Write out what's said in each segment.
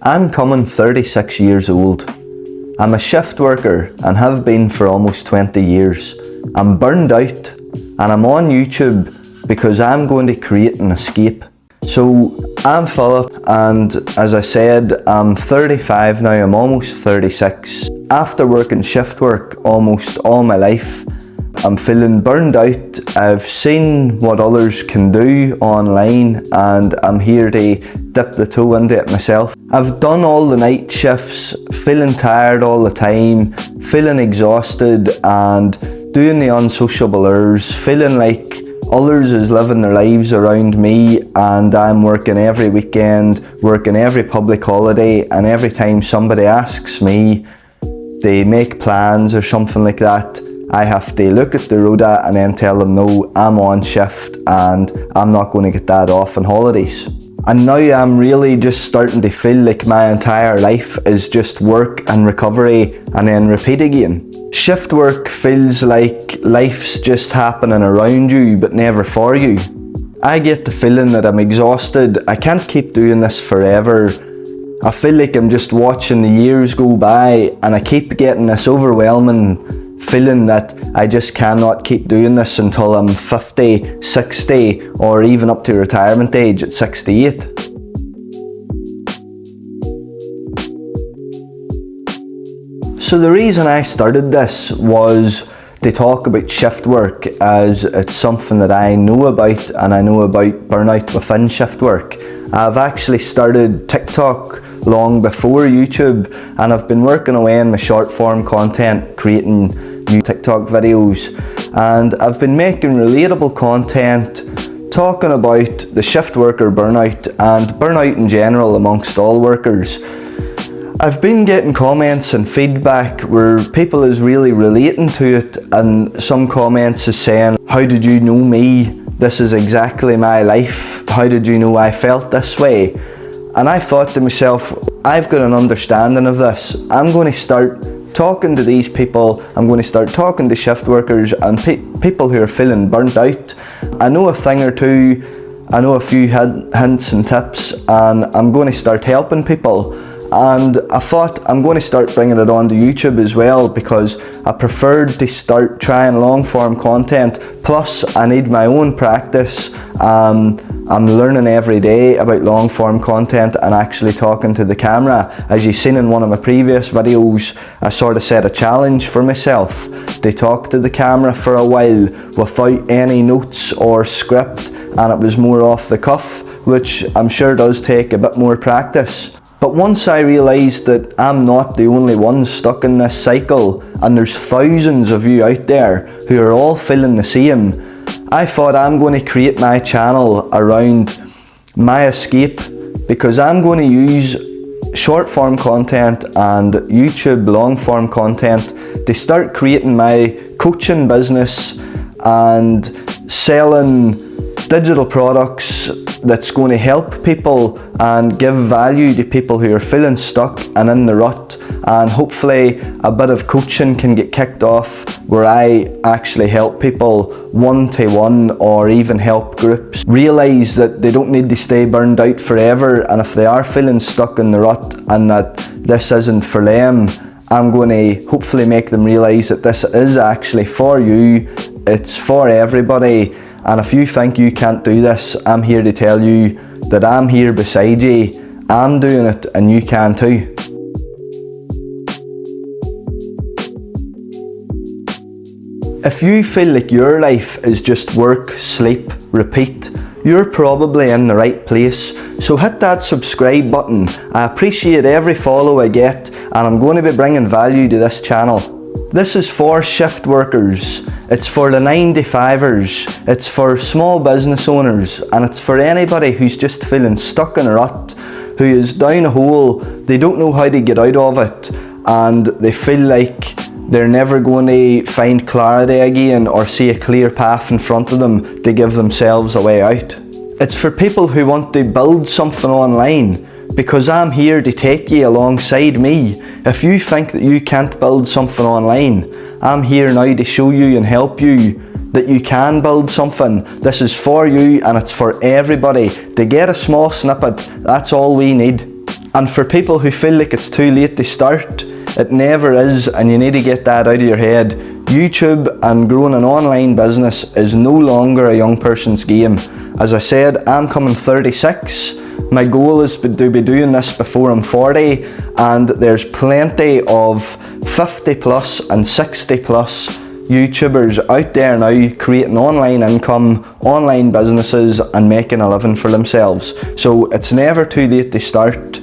I'm coming 36 years old. I'm a shift worker and have been for almost 20 years. I'm burned out and I'm on YouTube because I'm going to create an escape. So I'm Philip, and as I said, I'm 35 now, I'm almost 36. After working shift work almost all my life, I'm feeling burned out. I've seen what others can do online and I'm here to dip the toe into it myself. I've done all the night shifts, feeling tired all the time, feeling exhausted and doing the unsociable hours, feeling like others is living their lives around me and I'm working every weekend, working every public holiday, and every time somebody asks me, they make plans or something like that, I have to look at the rota and then tell them no, I'm on shift and I'm not going to get that off on holidays. And now I'm really just starting to feel like my entire life is just work and recovery and then repeat again. Shift work feels like life's just happening around you but never for you. I get the feeling that I'm exhausted. I can't keep doing this forever. I feel like I'm just watching the years go by and I keep getting this overwhelming feeling that I just cannot keep doing this until I'm 50, 60 or even up to retirement age at 68. So the reason I started this was to talk about shift work, as it's something that I know about and I know about burnout within shift work. I've actually started TikTok long before YouTube and I've been working away on my short form content, creating new TikTok videos, and I've been making relatable content talking about the shift worker burnout and burnout in general amongst all workers. I've been getting comments and feedback where people is really relating to it, and some comments is saying, how did you know me? This is exactly my life. How did you know I felt this way? And I thought to myself, I've got an understanding of this. I'm going to start talking to these people. I'm going to start talking to shift workers and people who are feeling burnt out. I know a thing or two, I know a few hints and tips, and I'm going to start helping people. And I thought I'm going to start bringing it onto YouTube as well, because I preferred to start trying long form content. Plus I need my own practice. I'm learning every day about long form content and actually talking to the camera. As you've seen in one of my previous videos, I sort of set a challenge for myself to talk to the camera for a while without any notes or script, and it was more off the cuff, which I'm sure does take a bit more practice. But once I realised that I'm not the only one stuck in this cycle and there's thousands of you out there who are all feeling the same, I thought I'm going to create my channel around my escape, because I'm going to use short form content and YouTube long form content to start creating my coaching business and selling digital products that's going to help people and give value to people who are feeling stuck and in the rut, and hopefully a bit of coaching can get kicked off where I actually help people one-to-one or even help groups realise that they don't need to stay burned out forever, and if they are feeling stuck in the rut and that this isn't for them, I'm going to hopefully make them realise that this is actually for you, it's for everybody. And if you think you can't do this, I'm here to tell you that I'm here beside you. I'm doing it and you can too. If you feel like your life is just work, sleep, repeat, you're probably in the right place. So hit that subscribe button. I appreciate every follow I get, and I'm going to be bringing value to this channel. This is for shift workers, it's for the 9-to-5ers, it's for small business owners, and it's for anybody who's just feeling stuck in a rut, who is down a hole, they don't know how to get out of it, and they feel like they're never going to find clarity again or see a clear path in front of them to give themselves a way out. It's for people who want to build something online, because I'm here to take you alongside me. If you think that you can't build something online, I'm here now to show you and help you that you can build something. This is for you and it's for everybody. To get a small snippet, that's all we need. And for people who feel like it's too late to start, it never is, and you need to get that out of your head. YouTube and growing an online business is no longer a young person's game. As I said, I'm coming 36. My goal is to be doing this before I'm 40, and there's plenty of 50 plus and 60 plus YouTubers out there now creating online income, online businesses and making a living for themselves. So it's never too late to start.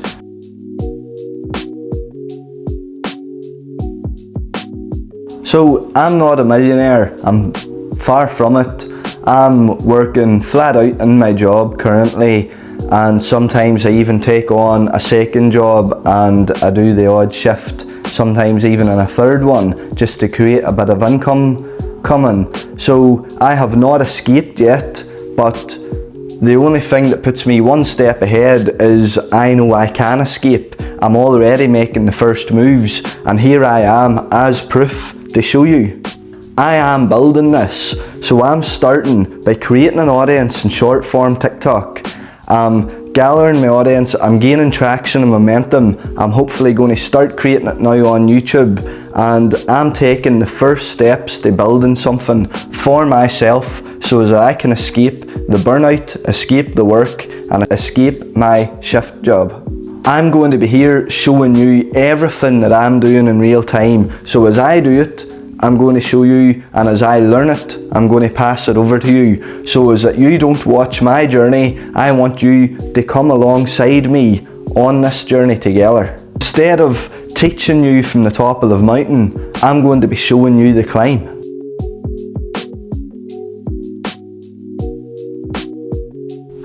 So I'm not a millionaire, I'm far from it. I'm working flat out in my job currently, and sometimes I even take on a second job and I do the odd shift, sometimes even in a third one, just to create a bit of income coming. So I have not escaped yet, but the only thing that puts me one step ahead is I know I can escape. I'm already making the first moves, and here I am as proof to show you. I am building this, so I'm starting by creating an audience in short form TikTok. I'm gathering my audience, I'm gaining traction and momentum. I'm hopefully going to start creating it now on YouTube, and I'm taking the first steps to building something for myself so that I can escape the burnout, escape the work and escape my shift job. I'm going to be here showing you everything that I'm doing in real time. So as I do it, I'm going to show you, and as I learn it, I'm going to pass it over to you. So as that you don't watch my journey, I want you to come alongside me on this journey together. Instead of teaching you from the top of the mountain, I'm going to be showing you the climb.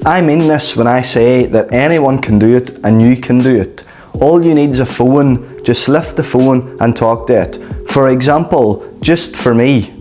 I mean this when I say that anyone can do it and you can do it. All you need is a phone. Just lift the phone and talk to it. For example, just for me,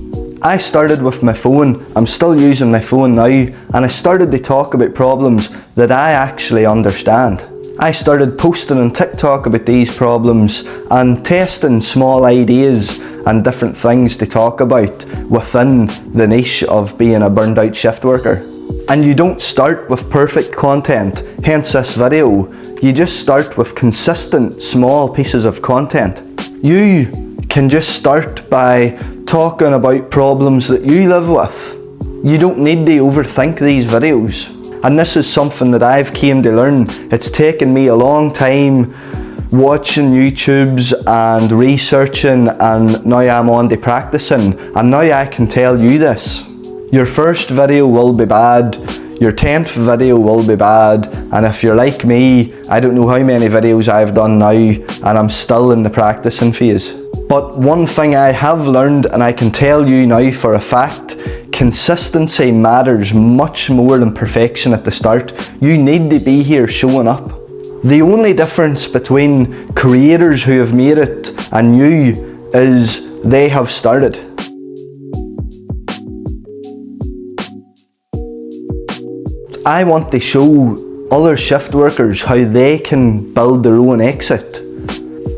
I started with my phone. I'm still using my phone now, and I started to talk about problems that I actually understand. I started posting on TikTok about these problems and testing small ideas and different things to talk about within the niche of being a burned out shift worker. And you don't start with perfect content, hence this video. You just start with consistent small pieces of content. You can just start by talking about problems that you live with. You don't need to overthink these videos. And this is something that I've came to learn. It's taken me a long time watching YouTubes and researching, and now I'm on to practicing, and now I can tell you this. Your first video will be bad, your 10th video will be bad, and if you're like me, I don't know how many videos I've done now, and I'm still in the practicing phase. But one thing I have learned, and I can tell you now for a fact, consistency matters much more than perfection at the start. You need to be here showing up. The only difference between creators who have made it and you is they have started. I want to show other shift workers how they can build their own exit.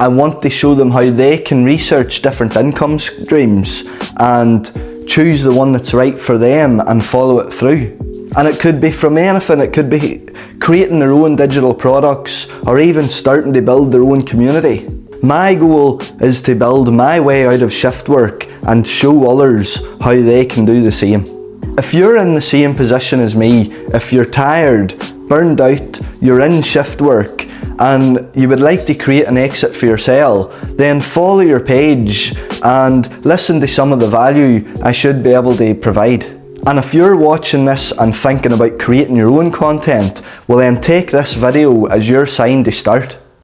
I want to show them how they can research different income streams and choose the one that's right for them and follow it through. And it could be from anything. It could be creating their own digital products or even starting to build their own community. My goal is to build my way out of shift work and show others how they can do the same. If you're in the same position as me, if you're tired, burned out, you're in shift work, and you would like to create an exit for yourself, then follow your page and listen to some of the value I should be able to provide. And if you're watching this and thinking about creating your own content, well then take this video as your sign to start.